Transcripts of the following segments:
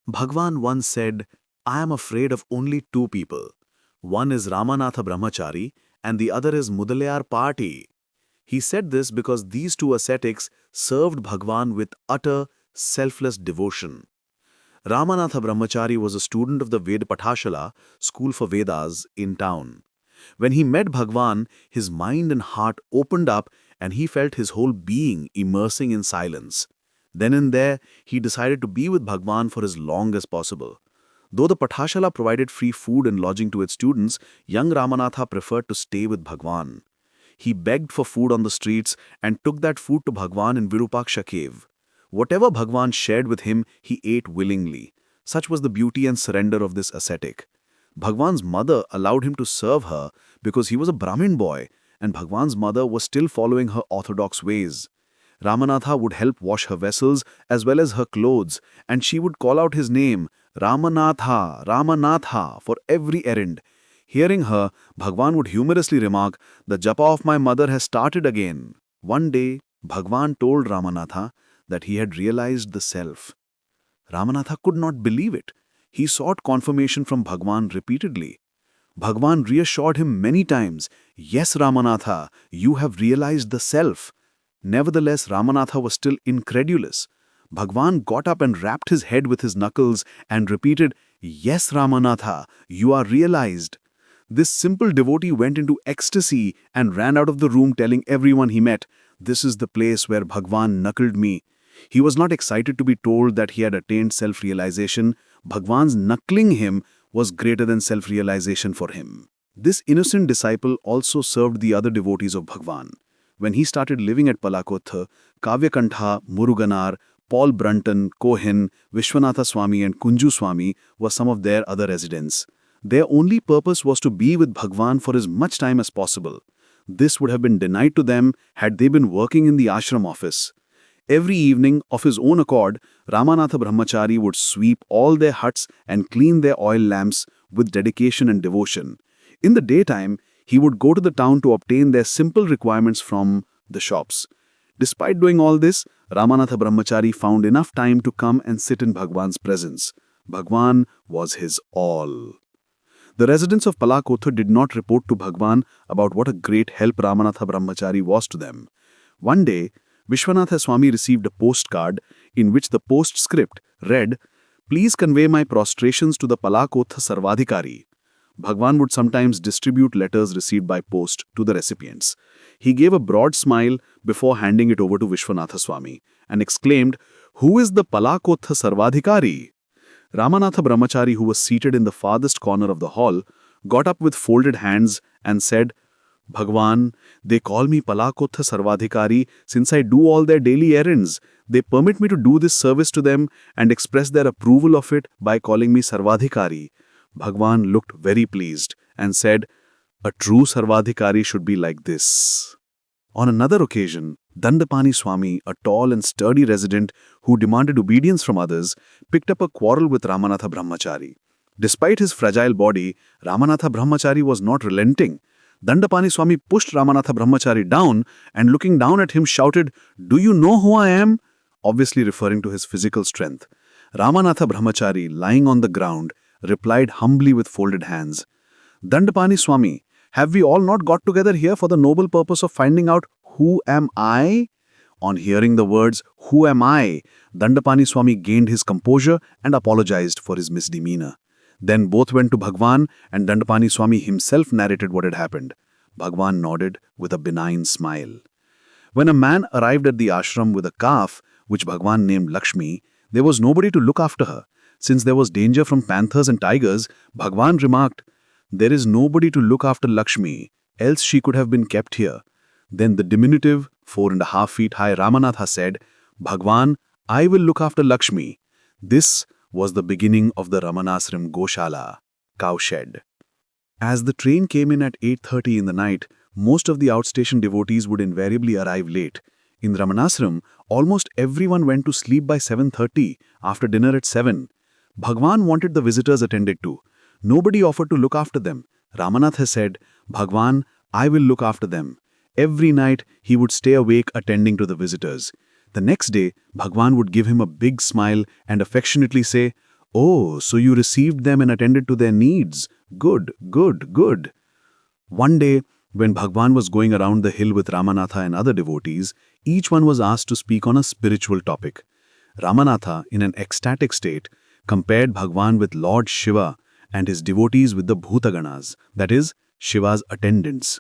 Bhagwan once said, I am afraid of only two people. One is Ramanatha Brahmachari and the other is Mudalayar Party. He said this because these two ascetics served Bhagwan with utter, selfless devotion. Ramanatha Brahmachari was a student of the Ved Pathashala, school for Vedas, in town. When he met Bhagwan, his mind and heart opened up and he felt his whole being immersing in silence. Then and there, he decided to be with Bhagwan for as long as possible. Though the Pathashala provided free food and lodging to its students, young Ramanatha preferred to stay with Bhagwan. He begged for food on the streets and took that food to Bhagwan in Virupaksha cave. Whatever Bhagwan shared with him, he ate willingly. Such was the beauty and surrender of this ascetic. Bhagwan's mother allowed him to serve her because he was a Brahmin boy, and Bhagwan's mother was still following her orthodox ways. Ramanatha would help wash her vessels as well as her clothes, and she would call out his name, Ramanatha, Ramanatha, for every errand. Hearing her, Bhagwan would humorously remark, the japa of my mother has started again. One day, Bhagwan told Ramanatha that he had realized the self. Ramanatha could not believe it. He sought confirmation from Bhagwan repeatedly. Bhagwan reassured him many times, yes, Ramanatha, you have realized the self. Nevertheless, Ramanatha was still incredulous. Bhagwan got up and rapped his head with his knuckles and repeated, yes, Ramanatha, you are realized. This simple devotee went into ecstasy and ran out of the room telling everyone he met, this is the place where Bhagwan knuckled me. He was not excited to be told that he had attained self-realization. Bhagwan's knuckling him was greater than self-realization for him. This innocent disciple also served the other devotees of Bhagwan. When he started living at Palakotha, Kavyakantha, Muruganar, Paul Brunton, Cohen, Vishwanatha Swami and Kunju Swami were some of their other residents. Their only purpose was to be with Bhagwan for as much time as possible. This would have been denied to them had they been working in the ashram office. Every evening, of his own accord, Ramanatha Brahmachari would sweep all their huts and clean their oil lamps with dedication and devotion. In the daytime, he would go to the town to obtain their simple requirements from the shops. Despite doing all this, Ramanatha Brahmachari found enough time to come and sit in Bhagwan's presence. Bhagwan was his all. The residents of Palakotha did not report to Bhagwan about what a great help Ramanatha Brahmachari was to them. One day, Vishwanatha Swami received a postcard in which the postscript read, please convey my prostrations to the Palakotha Sarvadhikari. Bhagwan would sometimes distribute letters received by post to the recipients. He gave a broad smile before handing it over to Vishwanatha Swami and exclaimed, who is the Palakotha Sarvadhikari? Ramanatha Brahmachari, who was seated in the farthest corner of the hall, got up with folded hands and said, Bhagwan, they call me Palakotha Sarvadhikari since I do all their daily errands. They permit me to do this service to them and express their approval of it by calling me Sarvadhikari. Bhagwan looked very pleased and said, a true Sarvadhikari should be like this. On another occasion, Dandapani Swami, a tall and sturdy resident who demanded obedience from others, picked up a quarrel with Ramanatha Brahmachari. Despite his fragile body, Ramanatha Brahmachari was not relenting. Dandapani Swami pushed Ramanatha Brahmachari down and looking down at him shouted, do you know who I am? Obviously referring to his physical strength. Ramanatha Brahmachari, lying on the ground, replied humbly with folded hands, Dandapani Swami, have we all not got together here for the noble purpose of finding out who am I? On hearing the words, who am I? Dandapani Swami gained his composure and apologized for his misdemeanor. Then both went to Bhagwan and Dandapani Swami himself narrated what had happened. Bhagwan nodded with a benign smile. When a man arrived at the ashram with a calf, which Bhagwan named Lakshmi, there was nobody to look after her. Since there was danger from panthers and tigers, Bhagwan remarked, there is nobody to look after Lakshmi, else she could have been kept here. Then the diminutive, 4.5 feet high Ramanatha said, Bhagwan, I will look after Lakshmi. This was the beginning of the Ramanasram Goshala, cowshed. As the train came in at 8:30 in the night, most of the outstation devotees would invariably arrive late. In Ramanasram, almost everyone went to sleep by 7:30, after dinner at 7. Bhagwan wanted the visitors attended to. Nobody offered to look after them. Ramanatha said, Bhagwan, I will look after them. Every night, he would stay awake attending to the visitors. The next day, Bhagwan would give him a big smile and affectionately say, Oh, so you received them and attended to their needs. Good, good, good. One day, when Bhagwan was going around the hill with Ramanatha and other devotees, each one was asked to speak on a spiritual topic. Ramanatha, in an ecstatic state, compared Bhagwan with Lord Shiva and his devotees with the Bhutaganas, that is, Shiva's attendants.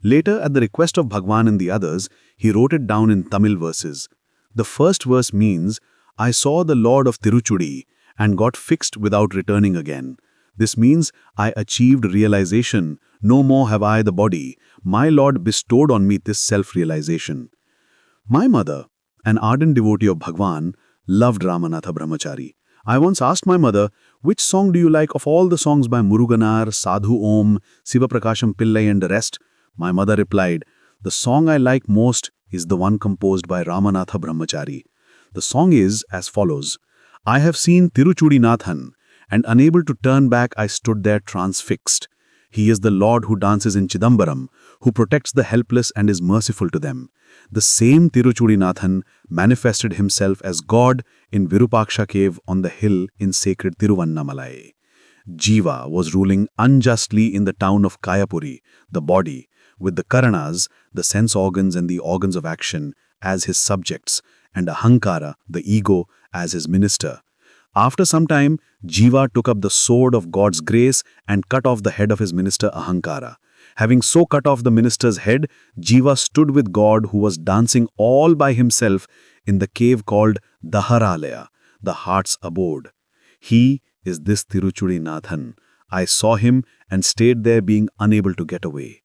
Later, at the request of Bhagwan and the others, he wrote it down in Tamil verses. The first verse means, I saw the Lord of Tiruchudi and got fixed without returning again. This means I achieved realization. No more have I the body. My Lord bestowed on me this self-realization. My mother, an ardent devotee of Bhagwan, loved Ramanatha Brahmachari. I once asked my mother, which song do you like of all the songs by Muruganar, Sadhu Om, Siva Prakasham Pillai and the rest? My mother replied, the song I like most is the one composed by Ramanatha Brahmachari. The song is as follows. I have seen Tiruchudi Nathan, and unable to turn back I stood there transfixed. He is the Lord who dances in Chidambaram, who protects the helpless and is merciful to them. The same Tiruchudi Nathan manifested himself as God in Virupaksha cave on the hill in sacred Tiruvannamalai. Jiva was ruling unjustly in the town of Kayapuri, the body, with the Karanas, the sense organs and the organs of action, as his subjects, and Ahankara, the ego, as his minister. After some time, Jiva took up the sword of God's grace and cut off the head of his minister Ahankara. Having so cut off the minister's head, Jiva stood with God who was dancing all by himself in the cave called Daharalaya, the heart's abode. He is this Tiruchudi Nathan. I saw him and stayed there being unable to get away.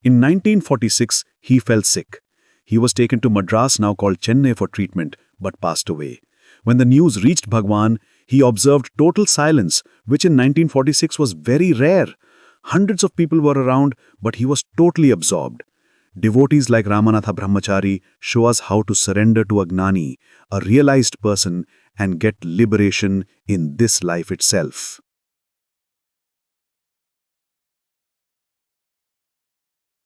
In 1946, he fell sick. He was taken to Madras, now called Chennai, for treatment, but passed away. When the news reached Bhagwan, he observed total silence, which in 1946 was very rare. Hundreds of people were around, but he was totally absorbed. Devotees like Ramanatha Brahmachari show us how to surrender to a gnani, a realized person, and get liberation in this life itself.